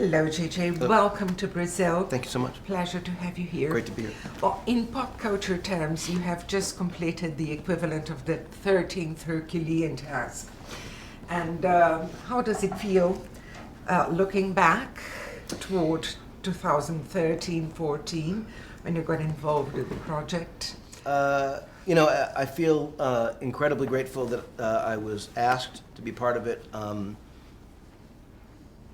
Hello, JJ. Welcome to Brazil. Thank you so much. Pleasure to have you here. Great to be here. Well, in pop culture terms, you have just completed the equivalent of the 13th Herculean task. And how does it feel looking back toward 2013-14 when you got involved with the project? I feel incredibly grateful that I was asked to be part of it.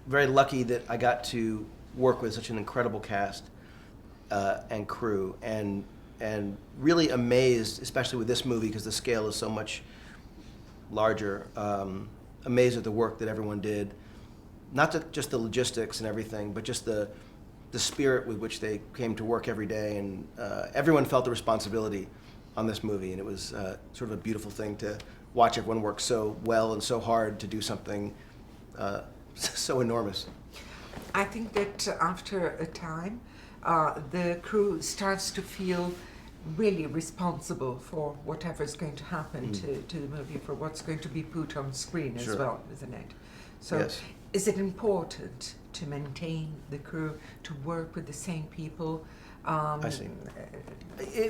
Very lucky that I got to work with such an incredible cast and crew, and really amazed, especially with this movie because the scale is so much larger. Amazed at the work that everyone did, not just the logistics and everything, but just the spirit with which they came to work every day, and everyone felt the responsibility on this movie, and it was sort of a beautiful thing to watch everyone work so well and so hard to do something so enormous. I think that after a time, the crew starts to feel really responsible for whatever's going to happen to the movie, for what's going to be put on screen as well, isn't it? So yes. Is it important to maintain the crew, to work with the same people? I see.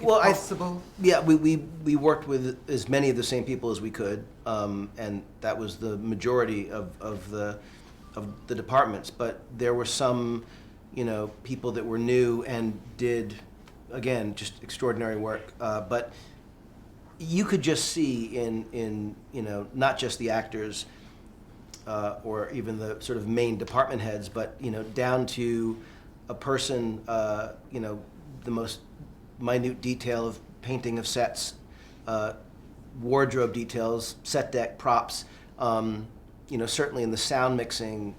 Possible? We worked with as many of the same people as we could, and that was the majority of the departments. But there were some, people that were new and did, again, just extraordinary work. But you could just see in not just the actors or even the sort of main department heads, but down to a person, the most minute detail of painting of sets, wardrobe details, set deck, props, certainly in the sound mixing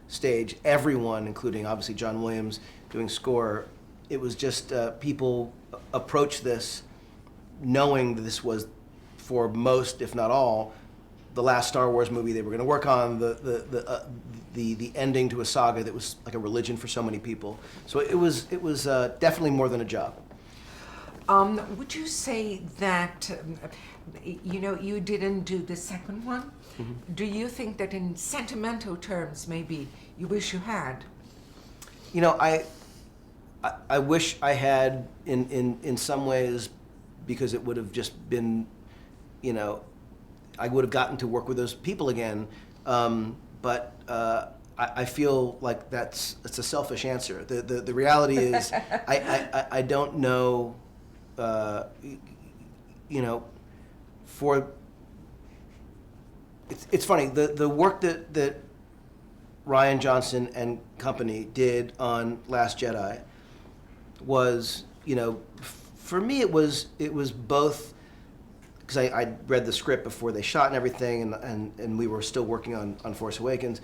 stage, everyone, including obviously John Williams doing score, it was just people approach this knowing that this was, for most, if not all, the last Star Wars movie they were going to work on, the ending to a saga that was like a religion for so many people. So it was definitely more than a job. Would you say that you didn't do the second one? Mm-hmm. Do you think that in sentimental terms maybe you wish you had? I wish I had in some ways, because it would have just been, I would have gotten to work with those people again, but I feel like it's a selfish answer. The reality is I don't know, for it's funny, the work that Rian Johnson and company did on Last Jedi was, for me it was both, because I read the script before they shot and everything, and we were still working on Force Awakens.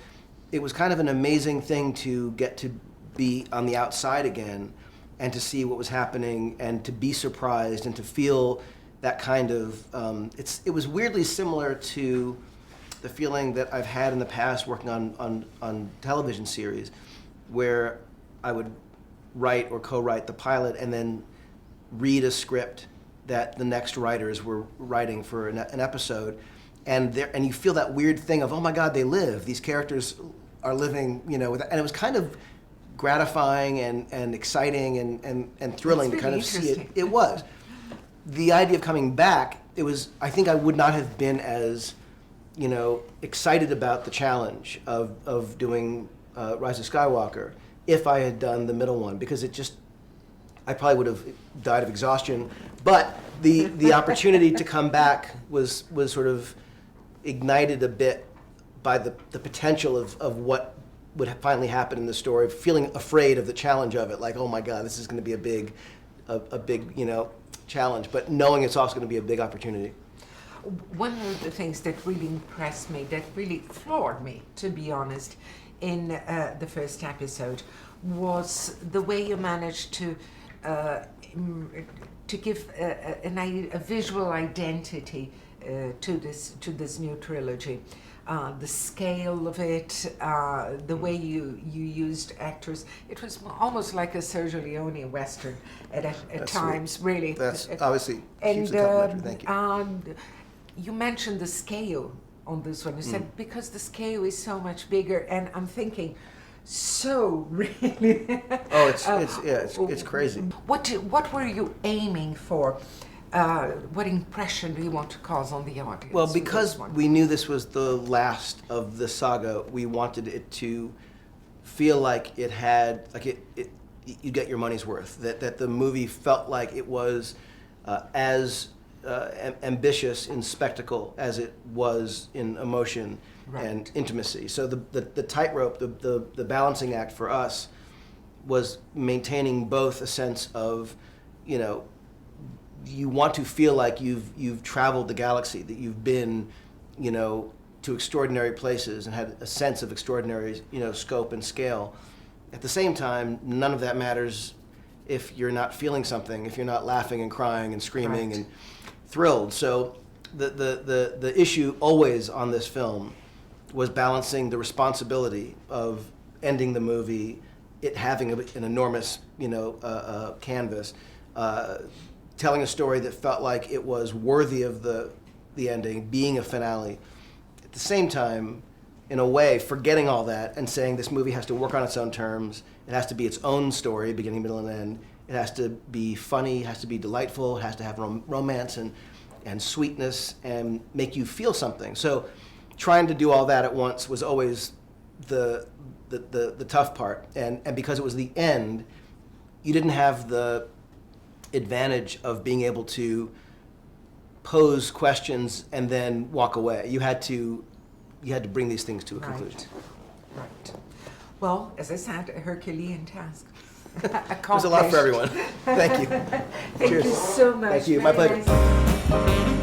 It was kind of an amazing thing to get to be on the outside again and to see what was happening and to be surprised and to feel that kind of, it was weirdly similar to the feeling that I've had in the past working on television series, where I would write or co-write the pilot and then read a script that the next writers were writing for an episode, and you feel that weird thing of, oh my God, they live. These characters are living, and it was kind of gratifying and exciting and thrilling to kind of see it. It was. The idea of coming back, I think I would not have been as, excited about the challenge of doing Rise of Skywalker if I had done the middle one, because I probably would have died of exhaustion. But the opportunity to come back was sort of ignited a bit by the potential of what would finally happen in the story, feeling afraid of the challenge of it, like, oh my God, this is going to be a big challenge, but knowing it's also going to be a big opportunity. One of the things that really impressed me, that really floored me, to be honest, in the first episode, was the way you managed to give a visual identity to this new trilogy. The scale of it, the way you used actors. It was almost like a Sergio Leone Western at times, sweet. really. That's obviously hugely complimentary. Thank you. You mentioned the scale on this one. You said because the scale is so much bigger, and I'm thinking, so really. Oh, it's crazy. What were you aiming for? What impression do you want to cause on the audience? Well, with because this one? we knew this was the last of the saga, we wanted it to feel like it had, you get your money's worth. That the movie felt like it was as ambitious in spectacle as it was in emotion and intimacy. So the tightrope, the balancing act for us was maintaining both a sense of, you want to feel like you've traveled the galaxy, that you've been, to extraordinary places and had a sense of extraordinary, scope and scale. At the same time, none of that matters if you're not feeling something, if you're not laughing and crying and screaming and thrilled. So the issue always on this film was balancing the responsibility of ending the movie, it having an enormous, canvas, telling a story that felt like it was worthy of the ending, being a finale. At the same time, in a way, forgetting all that and saying this movie has to work on its own terms. It has to be its own story, beginning, middle, and end. It has to be funny, it has to be delightful, it has to have romance and sweetness and make you feel something. So trying to do all that at once was always the tough part. And because it was the end, you didn't have the advantage of being able to pose questions and then walk away. You had to bring these things to a conclusion. Right. Well, as I said, a Herculean task. There's a lot for everyone. Thank you. Thank you so much. Thank you. My pleasure. Nice.